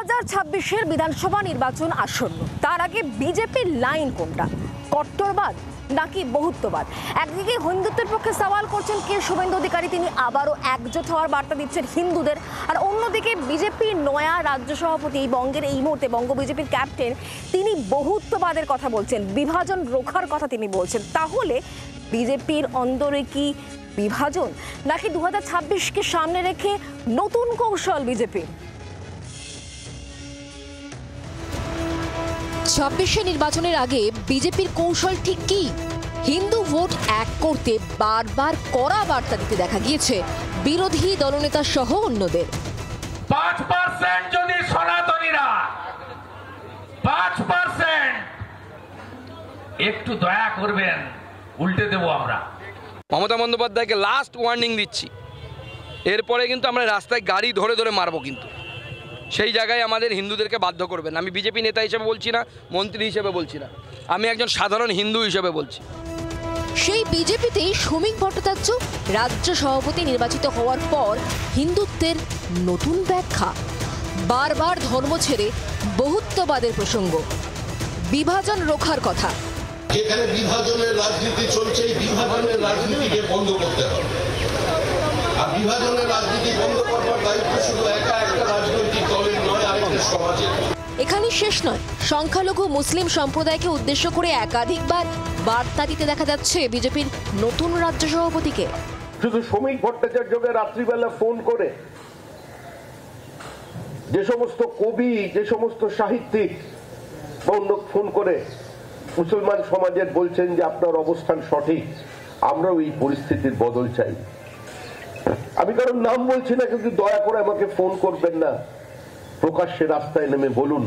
2026-এর বিধানসভা নির্বাচন আসন্ন। তার আগে বিজেপির লাইন কোনটা? কট্টরবাদ নাকি বহুত্ববাদ? একদিকে হিন্দুত্বের পক্ষে সওয়াল করছেন কে শুভেন্দু অধিকারী, তিনি আবারও একজোট হওয়ার বার্তা দিচ্ছেন হিন্দুদের। আর অন্যদিকে বিজেপির নয়া রাজ্য সভাপতি বঙ্গের এই মুহূর্তে বঙ্গ বিজেপির ক্যাপ্টেন, তিনি বহুত্ববাদের কথা বলছেন, বিভাজন রোখার কথা তিনি বলছেন। তাহলে বিজেপির অন্দরে কি বিভাজন নাকি 2026-কে সামনে রেখে নতুন কৌশল বিজেপির? 26 নির্বাচনের আগে বিজেপির কৌশল ঠিক কি? হিন্দু ভোট এক করতে বারবার কড়া বার্তা দিতে দেখা গিয়েছে বিরোধী দলনেতা সহ অন্যদের। 5% যদি সনাতনীরা 5% একটু দয়া করবেন, উল্টে দেব আমরা। মমতা বন্দ্যোপাধ্যায়কে লাস্ট ওয়ার্নিং দিচ্ছি, এরপরে কিন্তু আমরা রাস্তায় গাড়ি ধরে ধরে মারবো, কিন্তু সেই জায়গায় আমাদের হিন্দুদেরকে বাধ্য করবেন। আমি বিজেপি নেতা হিসেবে বলছি না, মন্ত্রী হিসেবে বলছি না, আমি একজন সাধারণ হিন্দু হিসেবে বলছি। সেই বিজেপিতেই শ্রমিক ভট্টাচার্য রাজ্য সভাপতি নির্বাচিত হওয়ার পর হিন্দুত্বের নতুন ব্যাখ্যা, বারবার ধর্ম ছেড়ে বহুত্ববাদের প্রসঙ্গ, বিভাজন রোখার কথা। যেখানে বিভাজনের রাজনীতি চলছে, এই বিভাজনের রাজনীতিকে বন্ধ করতে হবে। আর বিভাজনের রাজনীতি বন্ধ করবার দায়িত্ব শুধু একটা রাজনৈতিক দলের নয়, আরেকটা সমাজের। এখানে শেষ নয়, সংখ্যালঘু মুসলিম সম্প্রদায়কে উদ্দেশ্য করে একাধিকবার বার্তা দিতে দেখা যাচ্ছে বিজেপির নতুন রাজ্য সভাপতিকে। শুধু শ্রমিক ভট্টাচার্যকে রাত্রিবেলা ফোন করে যে সমস্ত কবি, যে সমস্ত সাহিত্যিক ফোন করে মুসলমান সমাজের বলছেন যে আপনার অবস্থান সঠিক, আমরাও এই পরিস্থিতির বদল চাই। আমি কারণ নাম বলছি না, কিন্তু দয়া করে আমাকে ফোন করবেন না, প্রকাশ্যে রাস্তায় নেমে বলুন।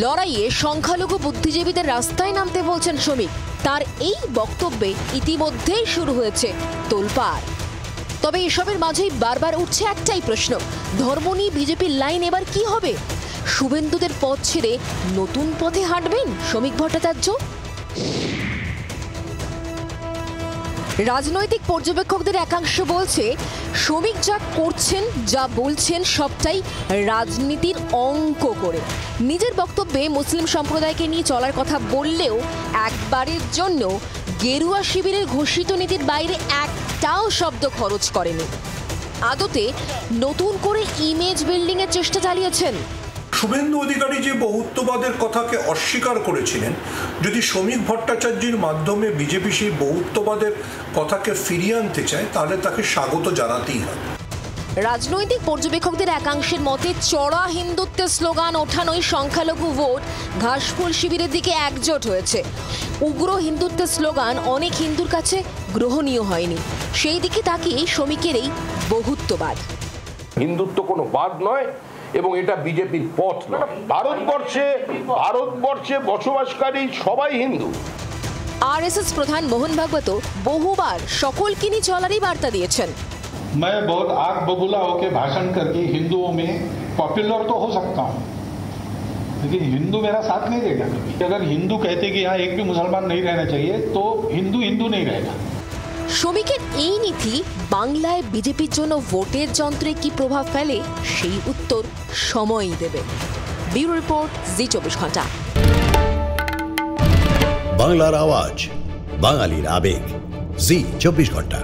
লড়াইয়ে সংখ্যালঘু বুদ্ধিজীবীদের রাস্তায় নামতে বলছেন শ্রমিক। তার এই বক্তব্যে ইতিমধ্যেই শুরু হয়েছে তোলপাড়। তবে এসবের মাঝেই বারবার উঠছে একটাই প্রশ্ন, ধর্ম নিয়ে বিজেপির লাইন এবার কি হবে? শুভেন্দুদের পথ ছেড়ে নতুন পথে হাঁটবেন শ্রমিক ভট্টাচার্য? রাজনৈতিক পর্যবেক্ষকদের একাংশ বলছে শ্রমিক যা করছেন, যা বলছেন সবটাই রাজনীতির অঙ্ক করে। নিজের বক্তব্যে মুসলিম সম্প্রদায়কে নিয়ে চলার কথা বললেও একবারের জন্য গেরুয়া শিবিরের ঘোষিত নীতির বাইরে একটাও শব্দ খরচ করেনি। আদতে নতুন করে ইমেজ বিল্ডিং এর চেষ্টা চালিয়েছেন। শুভেন্দু অধিকারী যে বহুত্ববাদের কথাকে অস্বীকার করেছিলেন, যদি শ্রমিক ভট্টাচার্যের মাধ্যমে বিজেপি সেই বহুত্ববাদের কথাকে ফিরিয়ে আনতে চায়, তাহলে তাকে স্বাগত জানাতেই হবে। রাজনৈতিক পর্যবেক্ষকদের একাংশের মতে চড়া হিন্দুত্বের স্লোগান ওঠানোই সংখ্যালঘু ভোট ঘাসফুল শিবিরের দিকে একজোট হয়েছে। উগ্র হিন্দুত্বের স্লোগান অনেক হিন্দুর কাছে গ্রহণীয় হয়নি, সেই দিকে তাকিয়ে শ্রমিকের এই বহুত্ববাদ। হিন্দুত্ব কোনো বাদ নয় এবং এটা বিজেপির পথ নয়। ভারতবর্ষে বসবাসকারী সবাই হিন্দু। आरएसएस প্রধান মোহন ভাগবত বহুবার সকলকে নিয়ে চলারই বার্তা দিয়েছেন। मैं बहुत आग बबूला होकर भाषण करके हिंदुओं में पॉपुलर तो हो सकता हूँ, लेकिन हिंदू मेरा साथ नहीं देगा। अगर हिंदू कहते कि यहाँ एक भी मुसलमान नहीं रहना चाहिए, तो हिंदू हिंदू नहीं रहेगा। শ্রমিকের এই নীতি বাংলায় বিজেপির জন্য ভোটের যন্ত্রে কি প্রভাব ফেলে, সেই উত্তর সময়ই দেবে। ব্যুরো রিপোর্ট, জি 24 ঘন্টা। বাংলার আওয়াজ, বাঙালির আবেগ, জি 24 ঘন্টা।